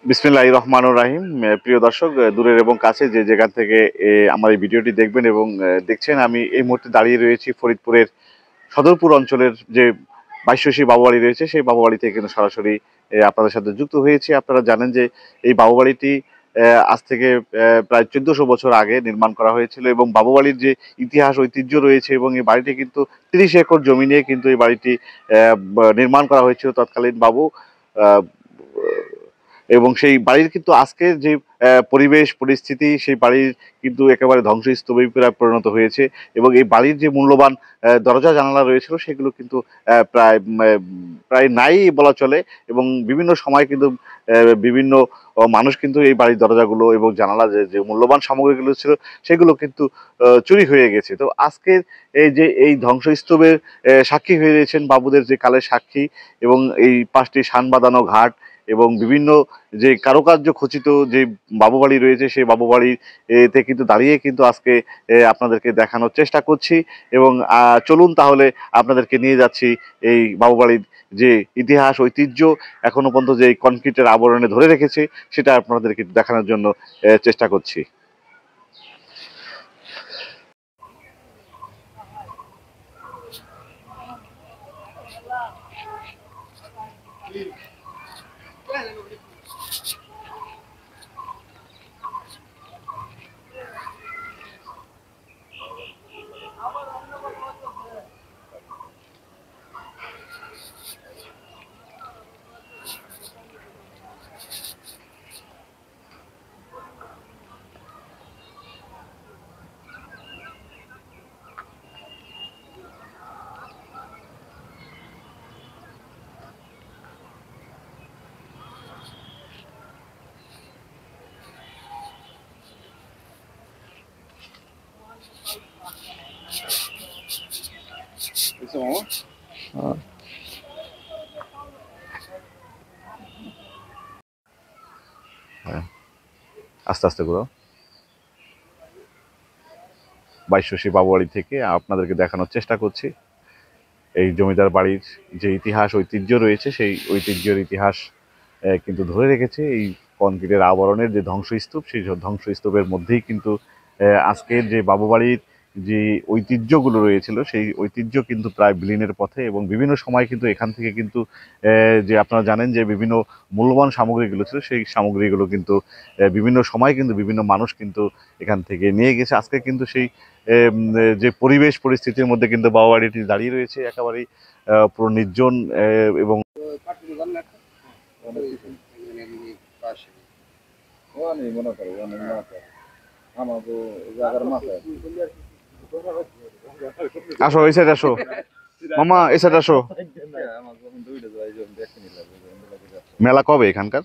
বিসমিল্লাহির রহমানির রহিম। প্রিয় দর্শক, দূরের এবং কাছে যে যেখান থেকে আমার এই ভিডিওটি দেখবেন এবং দেখছেন, আমি এই মুহূর্তে দাঁড়িয়ে রয়েছি ফরিদপুরের সদরপুর অঞ্চলের যে বাইশ্বশী বাবুবাড়ি রয়েছে, সেই বাবুবাড়ি থেকে কিন্তু সরাসরি আপনাদের সাথে যুক্ত হয়েছি। আপনারা জানেন যে এই বাবুবাড়িটি আজ থেকে প্রায় 1400 বছর আগে নির্মাণ করা হয়েছিল এবং বাবুবাড়ির যে ইতিহাস ঐতিহ্য রয়েছে এবং এই বাড়িটি কিন্তু 30 একর জমি নিয়ে কিন্তু এই বাড়িটি নির্মাণ করা হয়েছিল তৎকালীন বাবু আহ, এবং সেই বাড়ির কিন্তু আজকের যে পরিবেশ পরিস্থিতি, সেই বাড়ির কিন্তু একেবারে ধ্বংসস্তূপে প্রায় পরিণত হয়েছে এবং এই বাড়ির যে মূল্যবান দরজা জানালা রয়েছিল সেগুলো কিন্তু প্রায় নাই বলা চলে এবং বিভিন্ন সময় কিন্তু বিভিন্ন মানুষ কিন্তু এই বাড়ির দরজাগুলো এবং জানালা যে যে মূল্যবান সামগ্রীগুলো ছিল সেগুলো কিন্তু চুরি হয়ে গেছে। তো আজকের এই যে এই ধ্বংসস্তূপের সাক্ষী হয়ে রয়েছেন বাবুদের যে কালের সাক্ষী এবং এই 5টি শান বাঁধানো ঘাট এবং বিভিন্ন যে কারুকার্য খচিত যে বাবুবাড়ি রয়েছে, সেই বাবুবাড়ি এতে কিন্তু দাঁড়িয়ে কিন্তু আজকে আপনাদেরকে দেখানোর চেষ্টা করছি এবং চলুন তাহলে আপনাদেরকে নিয়ে যাচ্ছি এই বাবুবাড়ির যে ইতিহাস ঐতিহ্য এখনো পর্যন্ত যে কনক্রিটের আবরণে ধরে রেখেছে সেটা আপনাদেরকে দেখানোর জন্য চেষ্টা করছি। হ্যাঁ, আস্তে আস্তে করো। বাইশ্বশী বাবুবাড়ি থেকে আপনাদেরকে দেখানোর চেষ্টা করছি এই জমিদার বাড়ির যে ইতিহাস ঐতিহ্য রয়েছে, সেই ঐতিহ্যের ইতিহাস কিন্তু ধরে রেখেছে এই কনক্রিটের আবরণের যে ধ্বংসস্তূপ, সেই ধ্বংসস্তূপের মধ্যেই কিন্তু আজকের যে বাবুবাড়ির যে ঐতিহ্যগুলো রয়েছিল সেই ঐতিহ্য কিন্তু প্রায় বিলীনের পথে এবং বিভিন্ন সময় কিন্তু এখান থেকে কিন্তু যে আপনারা জানেন যে বিভিন্ন মূল্যবান সামগ্রীগুলো ছিল সেই সামগ্রীগুলো কিন্তু বিভিন্ন সময় কিন্তু বিভিন্ন মানুষ কিন্তু এখান থেকে নিয়ে গেছে। আজকে কিন্তু সেই যে পরিবেশ পরিস্থিতির মধ্যে কিন্তু বাবুবাড়িটি দাঁড়িয়ে রয়েছে একেবারেই পুরো নির্জন এবং আসো এই সাইড আসো মামা, এই সাইড আসো। মেলা কবে এখানকার?